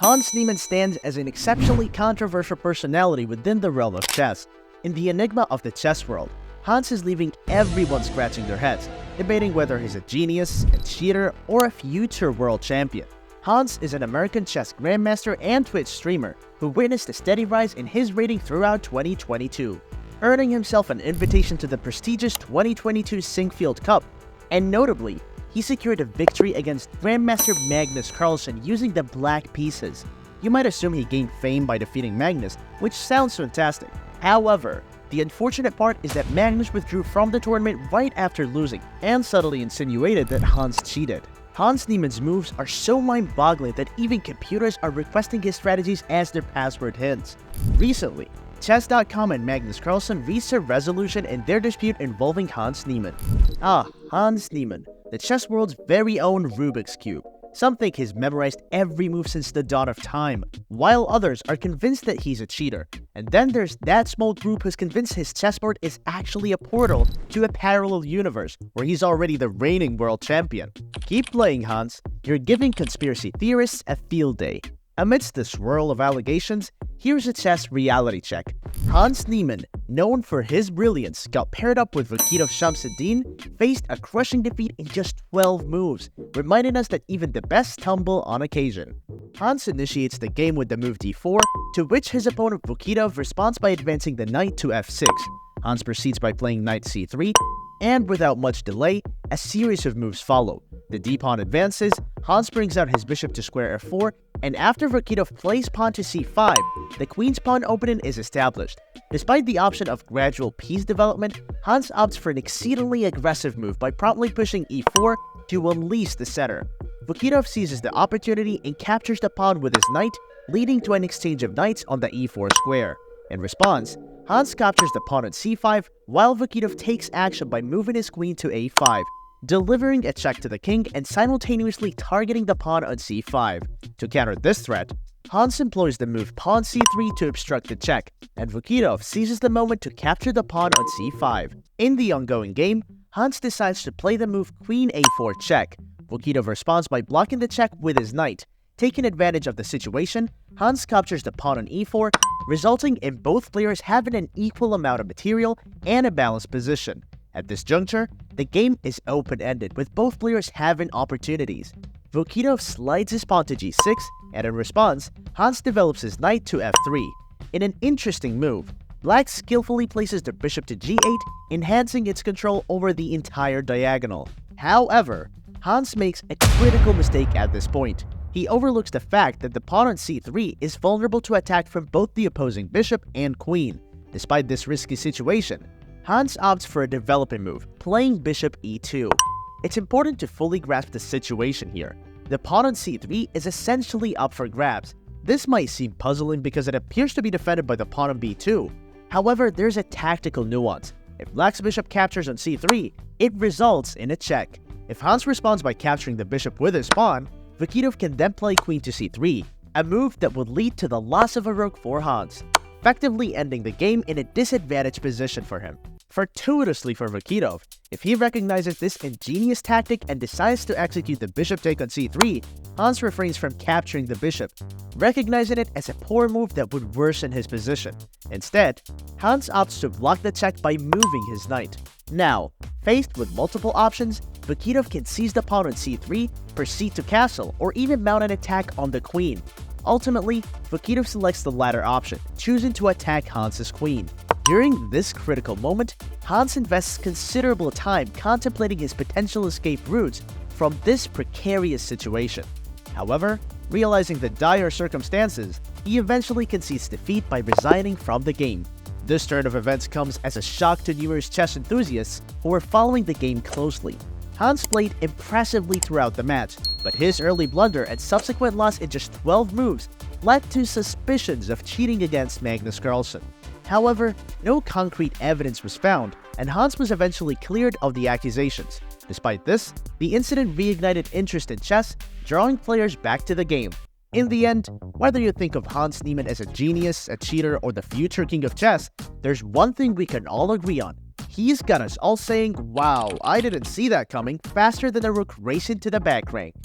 Hans Niemann stands as an exceptionally controversial personality within the realm of chess. In the enigma of the chess world, Hans is leaving everyone scratching their heads, debating whether he's a genius, a cheater, or a future world champion. Hans is an American chess grandmaster and Twitch streamer who witnessed a steady rise in his rating throughout 2022, earning himself an invitation to the prestigious 2022 Sinkfield Cup, and notably, he secured a victory against Grandmaster Magnus Carlsen using the black pieces. You might assume he gained fame by defeating Magnus, which sounds fantastic. However, the unfortunate part is that Magnus withdrew from the tournament right after losing, and subtly insinuated that Hans cheated. Hans Niemann's moves are so mind-boggling that even computers are requesting his strategies as their password hints. Recently, Chess.com and Magnus Carlsen reached a resolution in their dispute involving Hans Niemann. Hans Niemann, the chess world's very own Rubik's Cube. Some think he's memorized every move since the dawn of time, while others are convinced that he's a cheater. And then there's that small group who's convinced his chessboard is actually a portal to a parallel universe where he's already the reigning world champion. Keep playing, Hans. You're giving conspiracy theorists a field day. Amidst the swirl of allegations, here's a chess reality check. Hans Niemann, known for his brilliance, got paired up with Vakitov Shamsuddin, faced a crushing defeat in just 12 moves, reminding us that even the best tumble on occasion. Hans initiates the game with the move d4, to which his opponent Vakitov responds by advancing the knight to f6. Hans proceeds by playing knight c3, and without much delay, a series of moves follow. The d-pawn advances, Hans brings out his bishop to square f4, and after Vakitov plays pawn to c5, the queen's pawn opening is established. Despite the option of gradual piece development, Hans opts for an exceedingly aggressive move by promptly pushing e4 to unleash the setter. Vakitov seizes the opportunity and captures the pawn with his knight, leading to an exchange of knights on the e4 square. In response, Hans captures the pawn on c5, while Vakitov takes action by moving his queen to a5, delivering a check to the king and simultaneously targeting the pawn on c5. To counter this threat, Hans employs the move pawn c3 to obstruct the check, and Vakitov seizes the moment to capture the pawn on c5. In the ongoing game, Hans decides to play the move queen a4 check. Vakitov responds by blocking the check with his knight. Taking advantage of the situation, Hans captures the pawn on e4, resulting in both players having an equal amount of material and a balanced position. At this juncture, the game is open-ended, with both players having opportunities. Vakitov slides his pawn to g6, and in response, Hans develops his knight to f3. In an interesting move, Black skillfully places the bishop to g8, enhancing its control over the entire diagonal. However, Hans makes a critical mistake at this point. He overlooks the fact that the pawn on c3 is vulnerable to attack from both the opposing bishop and queen. Despite this risky situation, Hans opts for a developing move, playing bishop e2. It's important to fully grasp the situation here. The pawn on c3 is essentially up for grabs. This might seem puzzling because it appears to be defended by the pawn on b2. However, there's a tactical nuance. If Black's bishop captures on c3, it results in a check. If Hans responds by capturing the bishop with his pawn, Vakitov can then play queen to c3, a move that would lead to the loss of a rook for Hans, effectively ending the game in a disadvantaged position for him. Fortuitously for Vakitov, if he recognizes this ingenious tactic and decides to execute the bishop take on c3, Hans refrains from capturing the bishop, recognizing it as a poor move that would worsen his position. Instead, Hans opts to block the check by moving his knight. Now, faced with multiple options, Vakitov can seize the pawn on c3, proceed to castle, or even mount an attack on the queen. Ultimately, Vakitov selects the latter option, choosing to attack Hans's queen. During this critical moment, Hans invests considerable time contemplating his potential escape routes from this precarious situation. However, realizing the dire circumstances, he eventually concedes defeat by resigning from the game. This turn of events comes as a shock to numerous chess enthusiasts who were following the game closely. Hans played impressively throughout the match, but his early blunder and subsequent loss in just 12 moves led to suspicions of cheating against Magnus Carlsen. However, no concrete evidence was found, and Hans was eventually cleared of the accusations. Despite this, the incident reignited interest in chess, drawing players back to the game. In the end, whether you think of Hans Niemann as a genius, a cheater, or the future king of chess, there's one thing we can all agree on. He's got us all saying, "Wow, I didn't see that coming," faster than a rook racing to the back rank.